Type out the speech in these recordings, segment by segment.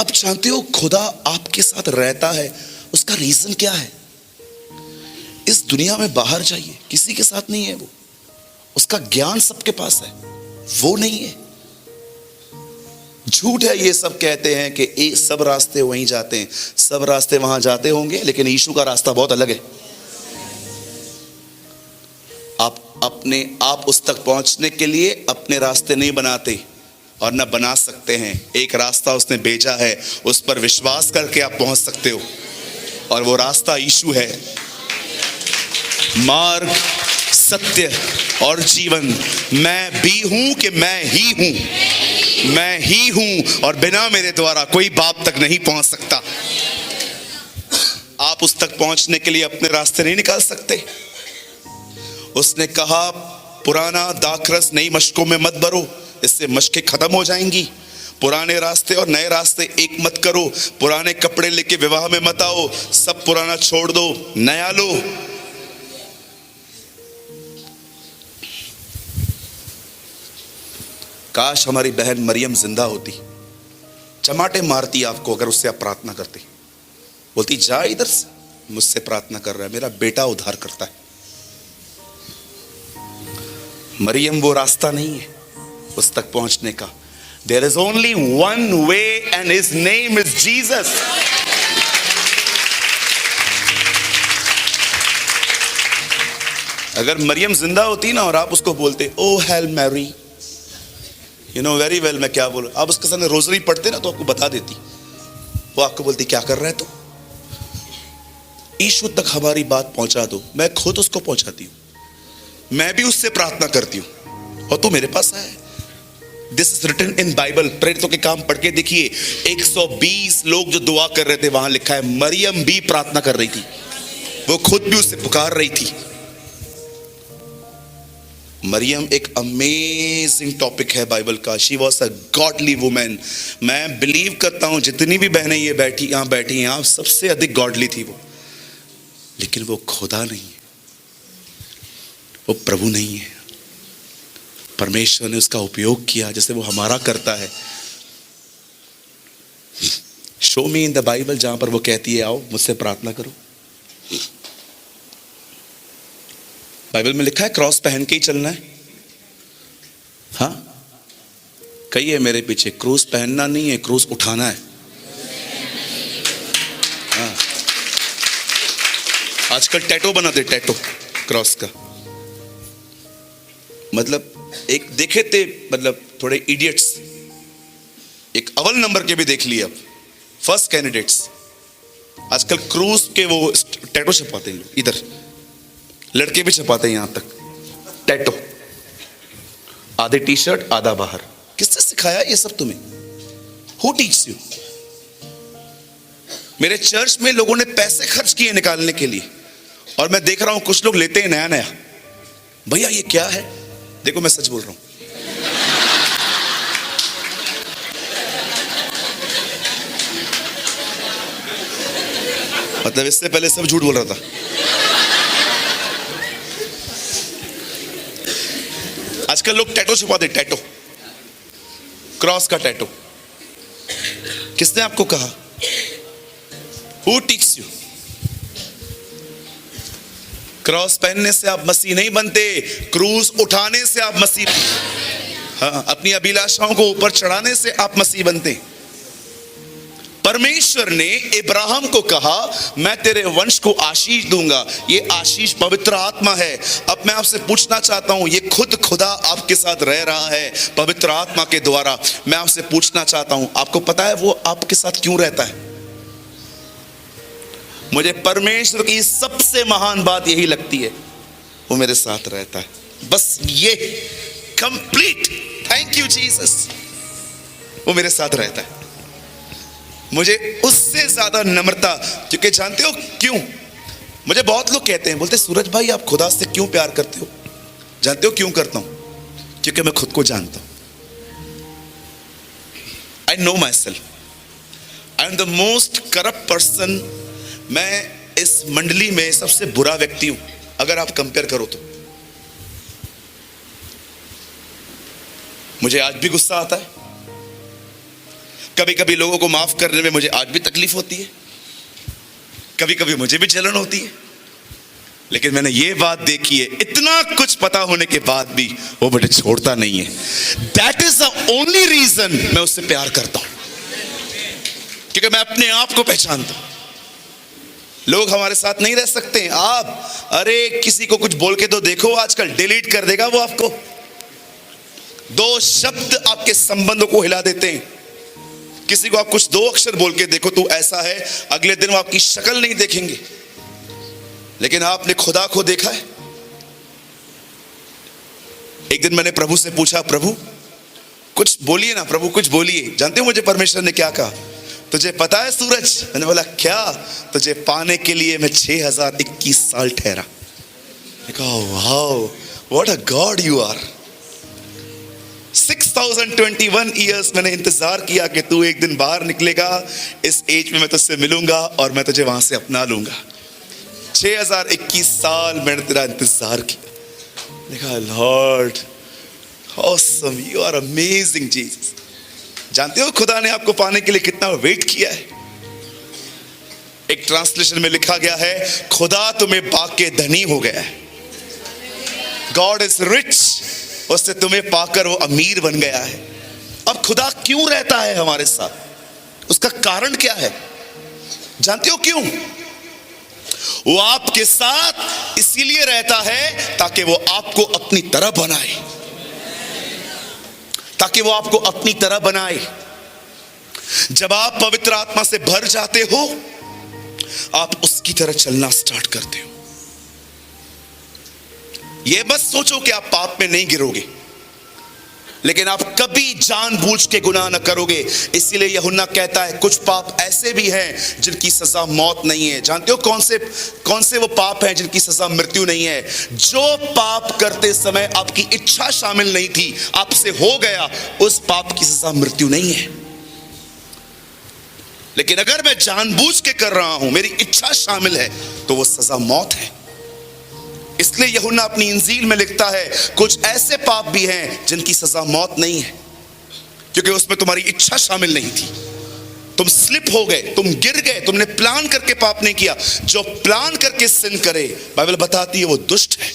अब जानते हो खुदा आपके साथ रहता है, उसका रीजन क्या है? इस दुनिया में बाहर जाइए, किसी के साथ नहीं है वो। उसका ज्ञान सबके पास है, वो नहीं है। झूठ है ये सब कहते हैं कि सब रास्ते वहीं जाते हैं, सब रास्ते वहां जाते होंगे, लेकिन यीशु का रास्ता बहुत अलग है। आप उस तक पहुंचने के लिए अपने रास्ते नहीं बनाते और न बना सकते हैं। एक रास्ता उसने भेजा है, उस पर विश्वास करके आप पहुंच सकते हो, और वो रास्ता यीशु है। मार्ग, सत्य और जीवन। मैं भी हूं कि मैं ही हूं, मैं ही हूं, और बिना मेरे द्वारा कोई बाप तक नहीं पहुंच सकता। आप उस तक पहुंचने के लिए अपने रास्ते नहीं निकाल सकते। उसने कहा पुराना दाखरस नई मशकों में मत भरो, इससे मशकें खत्म हो जाएंगी। पुराने रास्ते और नए रास्ते एक मत करो। पुराने कपड़े लेके विवाह में मत आओ, सब पुराना छोड़ दो, नया लो। काश हमारी बहन मरियम जिंदा होती, चमाटे मारती आपको अगर उससे आप प्रार्थना करते। बोलती जा इधर से, मुझसे प्रार्थना कर रहा है, मेरा बेटा उद्धार करता है। मरियम वो रास्ता नहीं है उस तक पहुंचने का। There is only one way and his name is Jesus. अगर मरियम जिंदा होती ना और आप उसको बोलते oh hail Mary, you know very well मैं क्या बोलूं, आप उसके सामने रोजरी पढ़ते ना तो आपको बता देती। वो आपको बोलती क्या कर रहा है? तो यीशु तक हमारी बात पहुंचा दो। मैं खुद उसको पहुंचाती हूं, मैं भी उससे प्रार्थना करती हूं, और तू मेरे पास आए। This is written in Bible. प्रेरितों के काम पढ़ के देखिए, 120 लोग जो दुआ कर रहे थे, वहां लिखा है मरियम भी प्रार्थना कर रही थी, वो खुद भी उससे पुकार रही थी। मरियम एक अमेजिंग टॉपिक है बाइबल का। She was a godly women. मैं बिलीव करता हूं जितनी भी बहनें ये यहां बैठी हैं, सबसे अधिक गॉडली थी वो। लेकिन वो खुदा नहीं है, वो प्रभु नहीं है। परमेश्वर ने उसका उपयोग किया जैसे वो हमारा करता है। Show me in the Bible जहां पर वो कहती है आओ मुझसे प्रार्थना करो। बाइबल में लिखा है क्रॉस पहन के ही चलना है। हाँ, कहिए मेरे पीछे, क्रूस पहनना नहीं है, क्रूस उठाना है। हाँ, आजकल टैटो बनाते, टैटो क्रॉस का। मतलब एक देखे थे, मतलब थोड़े इडियट्स, एक अव्वल नंबर के भी देख लिए, अब फर्स्ट कैंडिडेट्स आजकल क्रूज के वो टैटो छपाते हैं। इधर लड़के भी छपाते हैं, यहां तक टैटो, आधे टी शर्ट आधा बाहर। किसने सिखाया ये सब तुम्हें? Who teach you? मेरे चर्च में लोगों ने पैसे खर्च किए निकालने के लिए, और मैं देख रहा हूं कुछ लोग लेते हैं नया नया। भैया ये क्या है? देखो मैं सच बोल रहा हूं, मतलब इससे पहले सब झूठ बोल रहा था। आजकल लोग टैटो छुपाते, टैटो, क्रॉस का टैटो। किसने आपको कहा? Who teach you? क्रॉस पहनने से आप मसीह नहीं बनते, क्रूस उठाने से आप मसीह। हाँ, अपनी अभिलाषाओं को ऊपर चढ़ाने से आप मसीह बनते। परमेश्वर ने इब्राहिम को कहा मैं तेरे वंश को आशीष दूंगा। ये आशीष पवित्र आत्मा है। अब मैं आपसे पूछना चाहता हूं, ये खुद खुदा आपके साथ रह रहा है पवित्र आत्मा के द्वारा। मैं आपसे पूछना चाहता हूं, आपको पता है वो आपके साथ क्यों रहता है? मुझे परमेश्वर की सबसे महान बात यही लगती है, वो मेरे साथ रहता है। बस ये कंप्लीट, थैंक यू जीसस, वो मेरे साथ रहता है। मुझे उससे ज्यादा नम्रता, क्योंकि जानते हो क्यों? मुझे बहुत लोग कहते हैं, बोलते सूरज भाई आप खुदा से क्यों प्यार करते हो? जानते हो क्यों करता हूं? क्योंकि मैं खुद को जानता हूं। I know my self, I am the most corrupt person. मैं इस मंडली में सबसे बुरा व्यक्ति हूं, अगर आप कंपेयर करो तो। मुझे आज भी गुस्सा आता है, कभी कभी लोगों को माफ करने में मुझे आज भी तकलीफ होती है, कभी कभी मुझे भी जलन होती है, लेकिन मैंने ये बात देखी है, इतना कुछ पता होने के बाद भी वो मुझे छोड़ता नहीं है। That is the only reason मैं उससे प्यार करता हूं, क्योंकि मैं अपने आप को पहचानता हूं। लोग हमारे साथ नहीं रह सकते। आप अरे किसी को कुछ बोल के तो देखो, आजकल डिलीट कर देगा वो आपको। 2 शब्द आपके संबंधों को हिला देते हैं। किसी को आप कुछ 2 अक्षर बोल के देखो, तू ऐसा है, अगले दिन वो आपकी शक्ल नहीं देखेंगे। लेकिन आपने खुदा को देखा है? एक दिन मैंने प्रभु से पूछा, प्रभु कुछ बोलिए ना, प्रभु कुछ बोलिए। जानते हो मुझे परमेश्वर ने क्या कहा? तुझे पता है सूरज? मैंने बोला क्या? तुझे पाने के लिए मैं 6021 साल ठहरा। Wow, what a God you are. 6021 years मैंने इंतजार किया कि तू एक दिन बाहर निकलेगा, इस एज में मैं तुझसे मिलूंगा और मैं तुझे वहां से अपना लूंगा। 6021 साल मैंने तेरा इंतजार किया। देखा, Lord awesome, you are amazing Jesus. जानते हो खुदा ने आपको पाने के लिए कितना वेट किया है? एक ट्रांसलेशन में लिखा गया है, खुदा तुम्हें पाके धनी हो गया है। गॉड इज रिच, उससे तुम्हें पाकर वो अमीर बन गया है। अब खुदा क्यों रहता है हमारे साथ? उसका कारण क्या है? जानते हो क्यों? वो आपके साथ इसीलिए रहता है ताकि वो आपको अपनी तरह बनाए, ताकि वो आपको अपनी तरह बनाए। जब आप पवित्र आत्मा से भर जाते हो, आप उसकी तरह चलना स्टार्ट करते हो। ये मत सोचो कि आप पाप में नहीं गिरोगे, लेकिन आप कभी जानबूझ के गुनाह न करोगे। इसीलिए यूहन्ना कहता है कुछ पाप ऐसे भी हैं जिनकी सजा मौत नहीं है। जानते हो कौन से वो पाप हैं जिनकी सजा मृत्यु नहीं है? जो पाप करते समय आपकी इच्छा शामिल नहीं थी, आपसे हो गया, उस पाप की सजा मृत्यु नहीं है। लेकिन अगर मैं जानबूझ के कर रहा हूं, मेरी इच्छा शामिल है, तो वो सजा मौत है। इसलिए यूहन्ना अपनी इंजील में लिखता है कुछ ऐसे पाप भी हैं जिनकी सजा मौत नहीं है, क्योंकि उसमें तुम्हारी इच्छा शामिल नहीं थी। तुम स्लिप हो गए, तुम गिर गए, तुमने प्लान करके पाप नहीं किया। जो प्लान करके सिन करे, बाइबल बताती है वो दुष्ट है।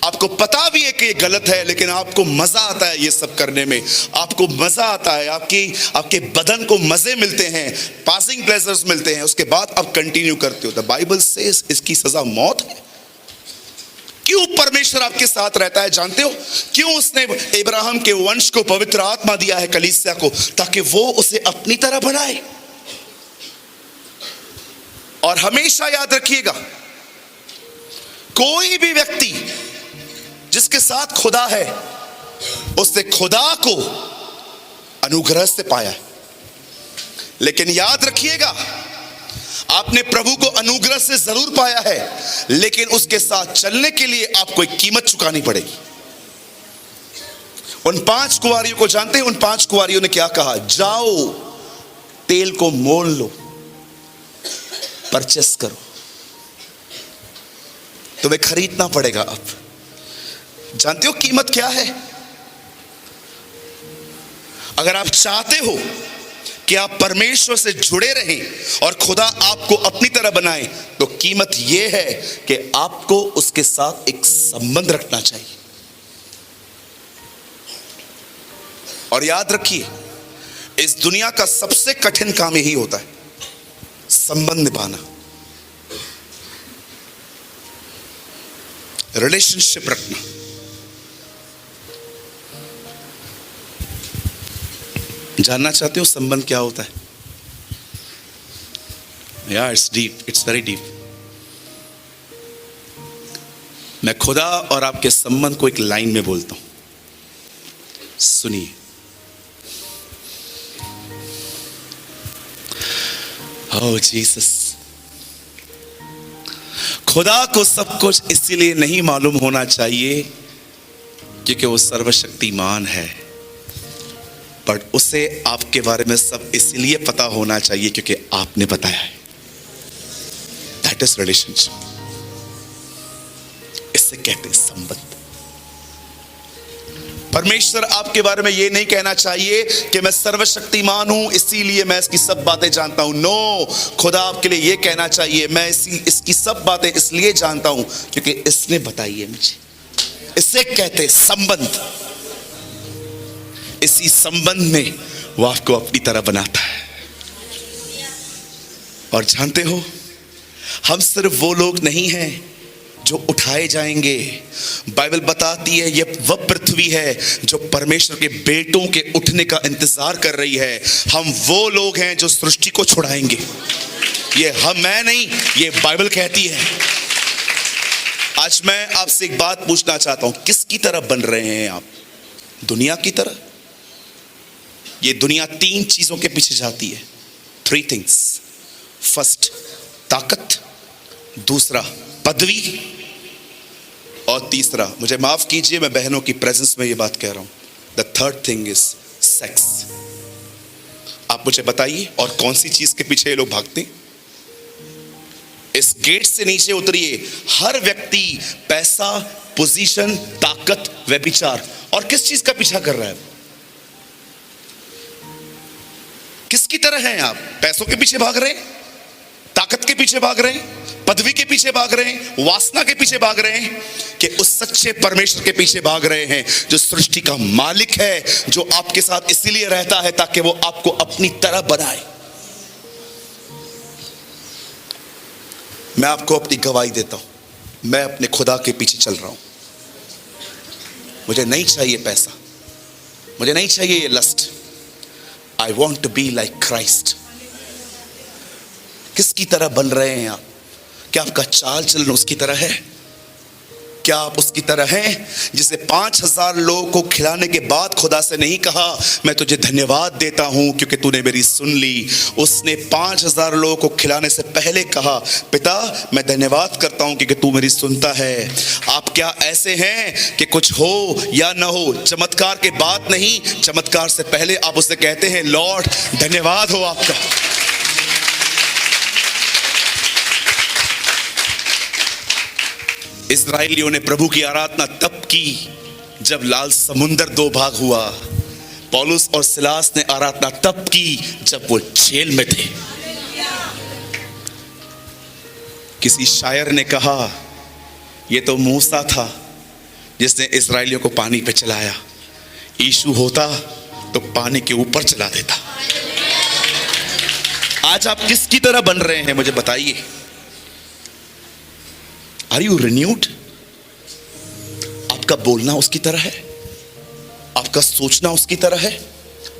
आपको पता भी है कि ये गलत है, लेकिन आपको मजा आता है ये सब करने में। आपको मजा आता है, आपके बदन को मजे मिलते हैं, पासिंग प्लेजर्स मिलते हैं, उसके बाद आप कंटिन्यू करते हो। द बाइबल सेज इसकी सजा मौत है। क्यों परमेश्वर आपके साथ रहता है? जानते हो क्यों? उसने इब्राहिम के वंश को पवित्र आत्मा दिया है, कलीसिया को, ताकि वो उसे अपनी तरह बनाए। और हमेशा याद रखिएगा, कोई भी व्यक्ति जिसके साथ खुदा है, उसने खुदा को अनुग्रह से पाया है। लेकिन याद रखिएगा, आपने प्रभु को अनुग्रह से जरूर पाया है, लेकिन उसके साथ चलने के लिए आपको एक कीमत चुकानी पड़ेगी। उन 5 कुंवारियों को जानते हैं? उन 5 कुंवारियों ने क्या कहा? जाओ तेल को मोल लो, परचेस करो, तुम्हें खरीदना पड़ेगा। अब जानते हो कीमत क्या है? अगर आप चाहते हो कि आप परमेश्वर से जुड़े रहें और खुदा आपको अपनी तरह बनाए, तो कीमत यह है कि आपको उसके साथ एक संबंध रखना चाहिए। और याद रखिए, इस दुनिया का सबसे कठिन काम यही होता है, संबंध निभाना, रिलेशनशिप रखना। जानना चाहते हो संबंध क्या होता है? यार it's deep, it's very deep. मैं खुदा और आपके संबंध को एक लाइन में बोलता हूं, सुनिए। ओह जीसस, खुदा को सब कुछ इसीलिए नहीं मालूम होना चाहिए क्योंकि वो सर्वशक्तिमान है, पर उसे आपके बारे में सब इसलिए पता होना चाहिए क्योंकि आपने बताया है। That is relationship. इसे कहते हैं संबंध। परमेश्वर आपके बारे में ये नहीं कहना चाहिए कि मैं सर्वशक्तिमान हूं इसीलिए मैं इसकी सब बातें जानता हूं। नो, खुदा आपके लिए ये कहना चाहिए मैं इसकी सब बातें इसलिए जानता हूं क्योंकि इसने बताई है मुझे। इसे कहते संबंध। इसी संबंध में वो आपको अपनी तरह बनाता है। और जानते हो, हम सिर्फ वो लोग नहीं हैं जो उठाए जाएंगे। बाइबल बताती है ये वह पृथ्वी है जो परमेश्वर के बेटों के उठने का इंतजार कर रही है। हम वो लोग हैं जो सृष्टि को छुड़ाएंगे। ये मैं नहीं, ये बाइबल कहती है। आज मैं आपसे एक बात पूछना चाहता हूं, किसकी तरह बन रहे हैं आप? दुनिया की तरह? ये दुनिया 3 चीजों के पीछे जाती है। 3 थिंग्स। फर्स्ट ताकत, दूसरा पदवी, और तीसरा, मुझे माफ कीजिए मैं बहनों की प्रेजेंस में ये बात कह रहा हूं, the third thing is sex. आप मुझे बताइए और कौन सी चीज के पीछे ये लोग भागते हैं? इस गेट से नीचे उतरिए, हर व्यक्ति पैसा, पोजीशन, ताकत, व्यभिचार, और किस चीज का पीछा कर रहा है? किसकी तरह हैं आप? पैसों के पीछे भाग रहे हैं, ताकत के पीछे भाग रहे हैं, पदवी के पीछे भाग रहे हैं, वासना के पीछे भाग रहे हैं, कि उस सच्चे परमेश्वर के पीछे भाग रहे हैं जो सृष्टि का मालिक है, जो आपके साथ इसीलिए रहता है ताकि वो आपको अपनी तरह बनाए। मैं आपको अपनी गवाही देता हूं, मैं अपने खुदा के पीछे चल रहा हूं। मुझे नहीं चाहिए पैसा, मुझे नहीं चाहिए ये lust. I want to be like Christ. किसकी तरह बन रहे हैं आप? क्या आपका चाल चलन उसकी तरह है? क्या आप उसकी तरह हैं जिसे 5000 लोगों को खिलाने के बाद खुदा से नहीं कहा मैं तुझे धन्यवाद देता हूं क्योंकि तूने मेरी सुन ली? उसने 5000 लोगों को खिलाने से पहले कहा पिता मैं धन्यवाद करता हूं क्योंकि तू मेरी सुनता है। आप क्या ऐसे हैं कि कुछ हो या ना हो, चमत्कार के बाद नहीं, चमत्कार से पहले आप उसे कहते हैं लॉर्ड धन्यवाद हो आपका। इस्राएलियों ने प्रभु की आराधना तब की जब लाल समुंदर 2 भाग हुआ। पौलुस और सिलास ने आराधना तब की जब वो जेल में थे। किसी शायर ने कहा ये तो मूसा था जिसने इस्राएलियों को पानी पे चलाया, यीशु होता तो पानी के ऊपर चला देता। आज आप किसकी तरह बन रहे हैं मुझे बताइए? Are you renewed? आपका बोलना उसकी तरह है, आपका सोचना उसकी तरह है,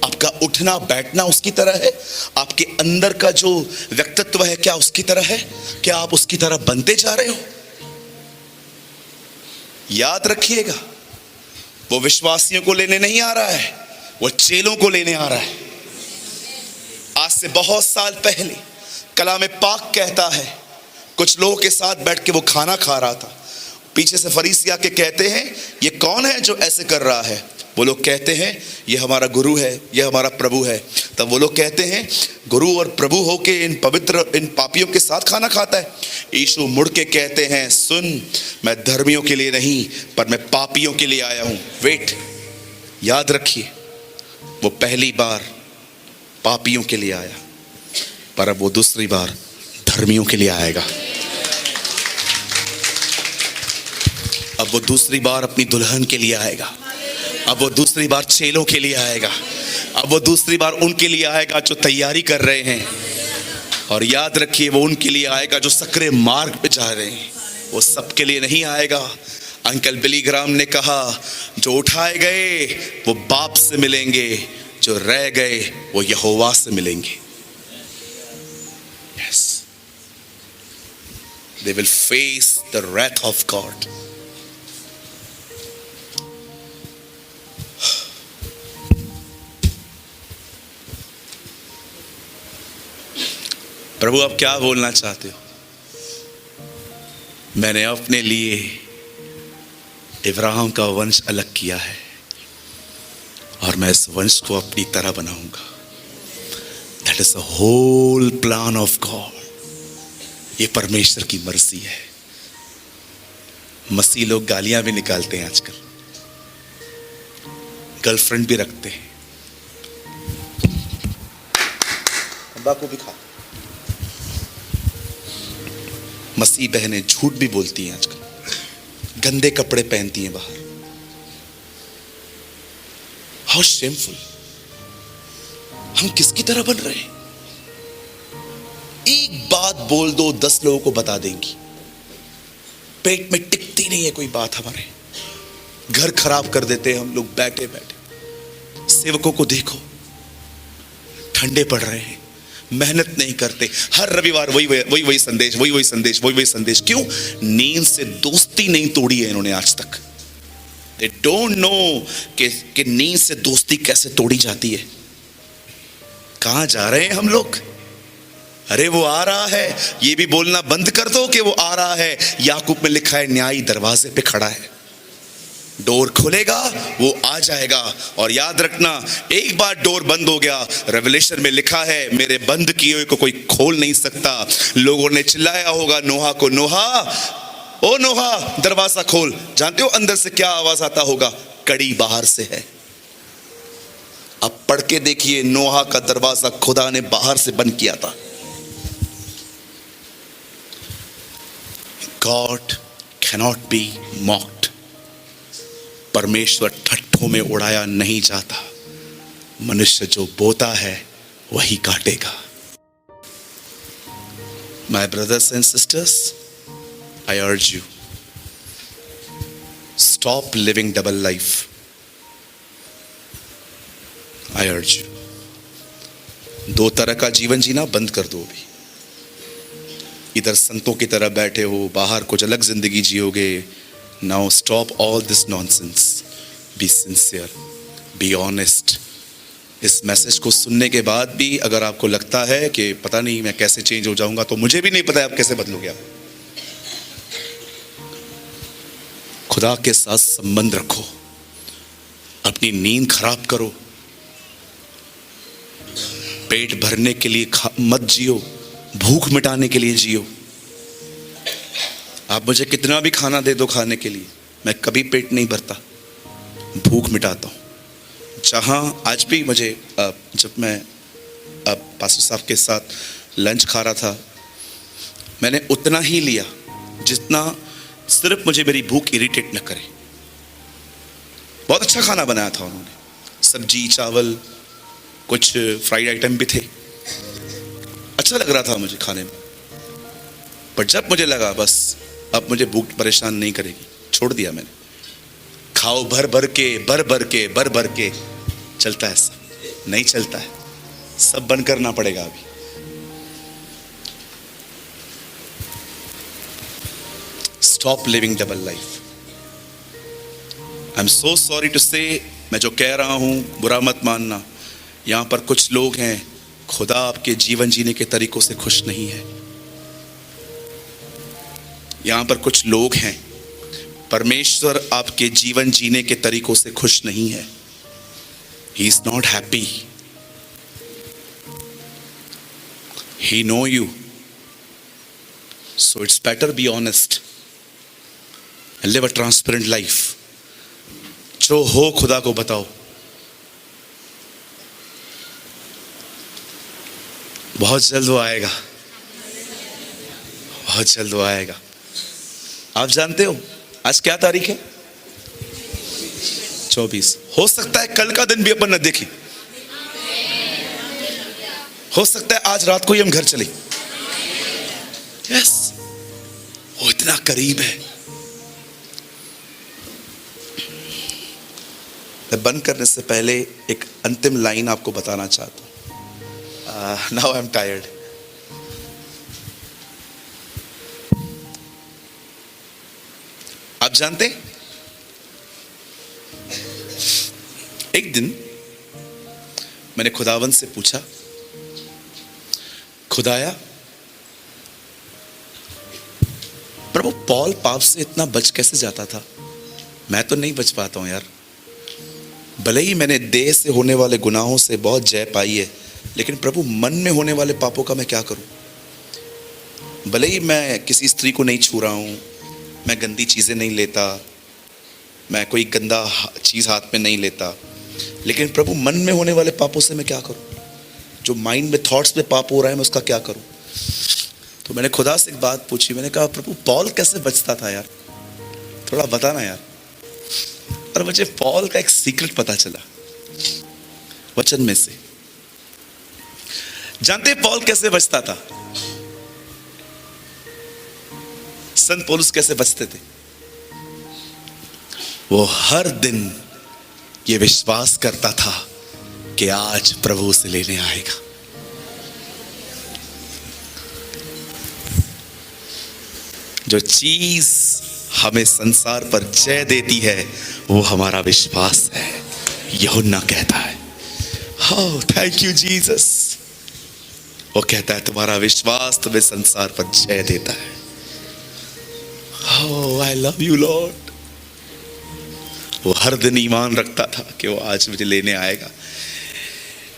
आपका उठना बैठना उसकी तरह है, आपके अंदर का जो व्यक्तित्व है क्या उसकी तरह है? क्या आप उसकी तरह बनते जा रहे हो? याद रखिएगा, वो विश्वासियों को लेने नहीं आ रहा है, वो चेलों को लेने आ रहा है। आज से बहुत साल पहले कलाम पाक कहता है कुछ लोगों के साथ बैठ के वो खाना खा रहा था। पीछे से फरीसी आके कहते हैं ये कौन है जो ऐसे कर रहा है? वो लोग कहते हैं ये हमारा गुरु है, ये हमारा प्रभु है। तब वो लोग कहते हैं गुरु और प्रभु होके इन पवित्र इन पापियों के साथ खाना खाता है? यीशु मुड़ के कहते हैं सुन, मैं धर्मियों के लिए नहीं पर मैं पापियों के लिए आया हूं। वेट, याद रखिए, वो पहली बार पापियों के लिए आया, पर अब वो दूसरी बार धर्मियों के लिए आएगा। अब वो दूसरी बार अपनी दुल्हन के लिए आएगा, अब वो दूसरी बार चेलों के लिए आएगा, अब वो दूसरी बार उनके लिए आएगा जो तैयारी कर रहे हैं। और याद रखिए वो उनके लिए आएगा जो सकरे मार्ग पे जा रहे हैं, वो सबके लिए नहीं आएगा। अंकल बिली ग्राम ने कहा जो उठाए गए वो बाप से मिलेंगे, जो रह गए वो यहोवा से मिलेंगे। Yes. They will face the wrath of God. प्रभु आप क्या बोलना चाहते हो? मैंने अपने लिए इब्राहिम का वंश अलग किया है और मैं इस वंश को अपनी तरह बनाऊंगा। That is the whole plan of God. ये परमेश्वर की मर्जी है। मसीह लोग गालियां भी निकालते हैं आजकल। गर्लफ्रेंड भी रखते हैं। तंबाकू भी खाते। मसीह बहनें झूठ भी बोलती हैं आजकल, गंदे कपड़े पहनती हैं बाहर। How shameful. हम किसकी तरह बन रहे हैं? एक बात बोल दो 10 लोगों को बता देंगी। पेट में टिकती नहीं है कोई बात हमारे। घर खराब कर देते हैं हम लोग बैठे बैठे। सेवकों को देखो, ठंडे पड़ रहे हैं, मेहनत नहीं करते, हर रविवार वही संदेश, वही संदेश। क्यों? नींद से दोस्ती नहीं तोड़ी है इन्होंने आज तक। दे डोंट नो कि नींद से दोस्ती कैसे तोड़ी जाती है। कहां जा रहे हैं हम लोग? अरे वो आ रहा है, ये भी बोलना बंद कर दो कि वो आ रहा है। याकूब में लिखा है न्यायी दरवाजे पे खड़ा है, डोर खोलेगा वो आ जाएगा। और याद रखना, एक बार डोर बंद हो गया, रेवलेशन में लिखा है मेरे बंद किए हुए को कोई खोल नहीं सकता। लोगों ने चिल्लाया होगा नोहा को, नोहा ओ नोहा दरवाजा खोल। जानते हो अंदर से क्या आवाज आता होगा? कड़ी बाहर से है। अब पढ़ के देखिए, नोहा का दरवाजा खुदा ने बाहर से बंद किया था। God cannot be mocked. परमेश्वर ठट्ठों में उड़ाया नहीं जाता। मनुष्य जो बोता है वही काटेगा। My brothers and sisters, I urge you, stop living double life. I urge you. दो तरह का जीवन जीना बंद कर दो अभी। इधर संतों की तरह बैठे हो, बाहर कुछ अलग जिंदगी जियोगे। Now stop all this nonsense. Be sincere, be honest. इस मैसेज को सुनने के बाद भी अगर आपको लगता है कि पता नहीं मैं कैसे चेंज हो जाऊंगा, तो मुझे भी नहीं पता आप कैसे बदलोगे। आप खुदा के साथ संबंध रखो, अपनी नींद खराब करो, पेट भरने के लिए मत जियो, भूख मिटाने के लिए जियो। आप मुझे कितना भी खाना दे दो खाने के लिए, मैं कभी पेट नहीं भरता, भूख मिटाता हूँ। जहाँ आज भी मुझे जब मैं पास्टर साहब के साथ लंच खा रहा था, मैंने उतना ही लिया जितना सिर्फ मुझे मेरी भूख इरिटेट न करे। बहुत अच्छा खाना बनाया था उन्होंने, सब्जी चावल कुछ फ्राइड आइटम भी थे, अच्छा लग रहा था मुझे खाने में। पर जब मुझे लगा बस अब मुझे भूख परेशान नहीं करेगी, छोड़ दिया मैंने। खाओ भर भर के चलता है सब? नहीं चलता है, सब बंद करना पड़ेगा अभी। Stop living double life. I am so sorry to say, मैं जो कह रहा हूं बुरा मत मानना। यहां पर कुछ लोग हैं, खुदा आपके जीवन जीने के तरीकों से खुश नहीं है। यहां पर कुछ लोग हैं, परमेश्वर आपके जीवन जीने के तरीकों से खुश नहीं है। He is not happy. He know you. So it's better be honest and live a transparent life. जो हो खुदा को बताओ। बहुत जल्द वो आएगा, बहुत जल्द वो आएगा। आप जानते हो आज क्या तारीख है? 24। हो सकता है कल का दिन भी अपन न देखें, हो सकता है आज रात को ही हम घर चले। यस, वो इतना करीब है। मैं बंद करने से पहले एक अंतिम लाइन आपको बताना चाहता हूं। Now I'm tired. आप जानते, एक दिन मैंने खुदावन से पूछा, खुदाया प्रभु पॉल पाप से इतना बच कैसे जाता था? मैं तो नहीं बच पाता हूं यार। भले ही मैंने देह से होने वाले गुनाहों से बहुत जय पाई है, लेकिन प्रभु मन में होने वाले पापों का मैं क्या करूं? भले ही मैं किसी स्त्री को नहीं छू रहा हूं, मैं गंदी चीजें नहीं लेता, मैं कोई गंदा चीज हाथ में नहीं लेता, लेकिन प्रभु मन में होने वाले पापों से मैं क्या करूं? जो माइंड में थॉट्स में पाप हो रहा है मैं उसका क्या करूं? तो मैंने खुदा से एक बात पूछी, मैंने कहा प्रभु पॉल कैसे बचता था यार, थोड़ा बताना यार। और मुझे पॉल का एक सीक्रेट पता चला वचन में से। जानते पॉल कैसे बचता था? संत पौलुस कैसे बचते थे? वो हर दिन ये विश्वास करता था कि आज प्रभु उसे लेने आएगा। जो चीज हमें संसार पर जय देती है वो हमारा विश्वास है, यूहन्ना कहता है। Oh, thank you Jesus। वो कहता है तुम्हारा विश्वास तुम्हें संसार पर जय देता है। Oh, I love you Lord। वो हर दिन ईमान रखता था कि वो आज मुझे लेने आएगा।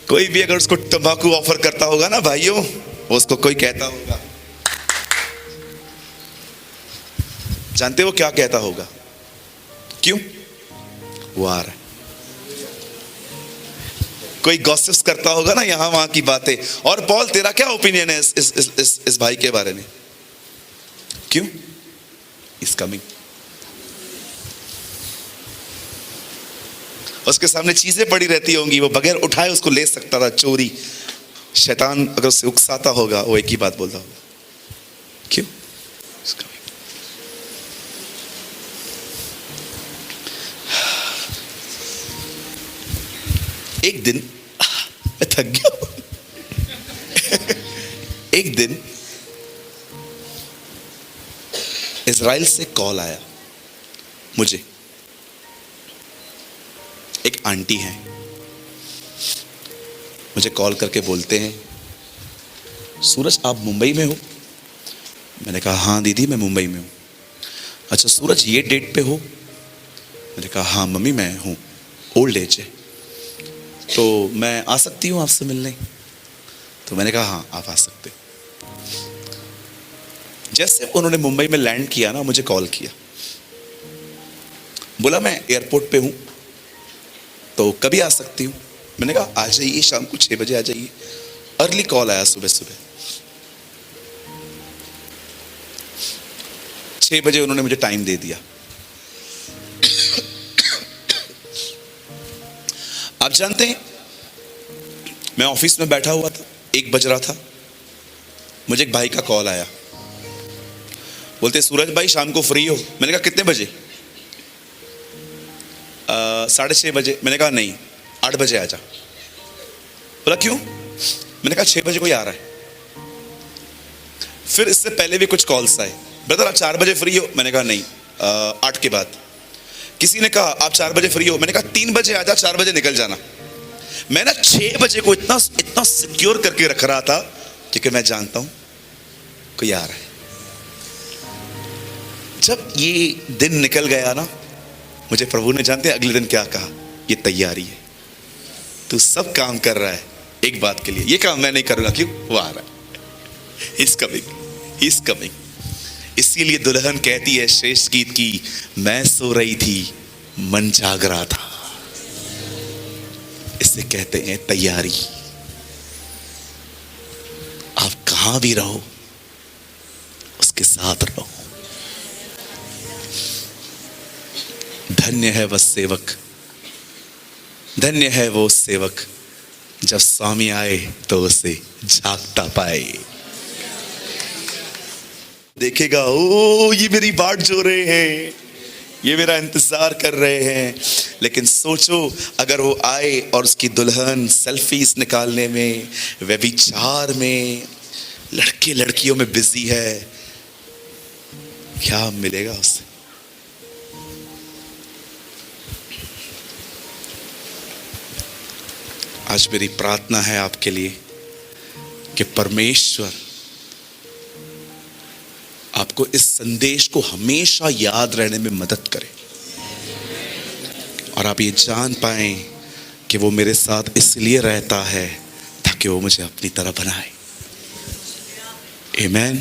कोई भी अगर उसको तंबाकू ऑफर करता होगा ना भाइयों, वो उसको कोई कहता होगा, जानते हो क्या कहता होगा? क्यों? वो आ रहा है। कोई गॉसिप्स करता होगा ना यहां वहां की बातें, और पॉल तेरा क्या ओपिनियन है इस भाई के बारे में? क्यों? Is coming. उसके सामने चीजें पड़ी रहती होंगी, वो बगैर उठाए उसको ले सकता था, चोरी। शैतान अगर उसे उकसाता होगा वो एक ही बात बोलता होगा, क्यों? एक दिन मैं थक गया। एक दिन इजराइल से कॉल आया मुझे। एक आंटी हैं, मुझे कॉल करके बोलते हैं, सूरज आप मुंबई में हो? मैंने कहा हाँ दीदी मैं मुंबई में हूँ। अच्छा सूरज ये डेट पे हो? मैंने कहा हाँ मम्मी मैं हूँ, ओल्ड एज है तो मैं आ सकती हूँ आपसे मिलने? तो मैंने कहा हाँ आप आ सकते। जैसे उन्होंने मुंबई में लैंड किया ना, मुझे कॉल किया, बोला मैं एयरपोर्ट पे हूँ तो कभी आ सकती हूँ? मैंने कहा आ जाइए, शाम को 6 बजे आ जाइए। अर्ली कॉल आया सुबह सुबह 6 बजे उन्होंने मुझे टाइम दे दिया। आप जानते हैं मैं ऑफिस में बैठा हुआ था, 1 बज रहा था, मुझे एक भाई का कॉल आया, बोलते सूरज भाई शाम को फ्री हो? मैंने कहा कितने बजे? 6:30 बजे। मैंने कहा नहीं 8 बजे आ जा। बोला क्यों? मैंने कहा 6 बजे कोई आ रहा है। फिर इससे पहले भी कुछ कॉल्स आए, ब्रदर आप 4 बजे फ्री हो? मैंने कहा नहीं 8 के बाद। किसी ने कहा आप 4 बजे फ्री हो? मैंने कहा 3 बजे आ जा, 4 बजे निकल जाना। मैं ना 6 बजे को इतना सिक्योर करके रख रहा था क्योंकि मैं जानता हूं कोई आ रहा है। जब ये दिन निकल गया ना, मुझे प्रभु ने जानते हैं अगले दिन क्या कहा? ये तैयारी है, तू सब काम कर रहा है एक बात के लिए, ये काम मैं नहीं करूंगा। क्यों? वो आ रहा है, He's coming, He's coming। इसीलिए दुल्हन कहती है श्रेष्ठ गीत की, मैं सो रही थी मन जाग रहा था। इसे कहते हैं तैयारी। आप कहां भी रहो उसके साथ रहो। धन्य है वह सेवक, धन्य है वो सेवक जब स्वामी आए तो उसे जागता पाए। देखेगा ओ ये मेरी बाट जो रहे हैं, ये मेरा इंतजार कर रहे हैं। लेकिन सोचो अगर वो आए और उसकी दुल्हन सेल्फीज निकालने में, व्यभिचार में, लड़के लड़कियों में बिजी है, क्या मिलेगा उसे? आज मेरी प्रार्थना है आपके लिए कि परमेश्वर आपको इस संदेश को हमेशा याद रहने में मदद करे और आप ये जान पाएं कि वो मेरे साथ इसलिए रहता है ताकि वो मुझे अपनी तरह बनाए। आमीन।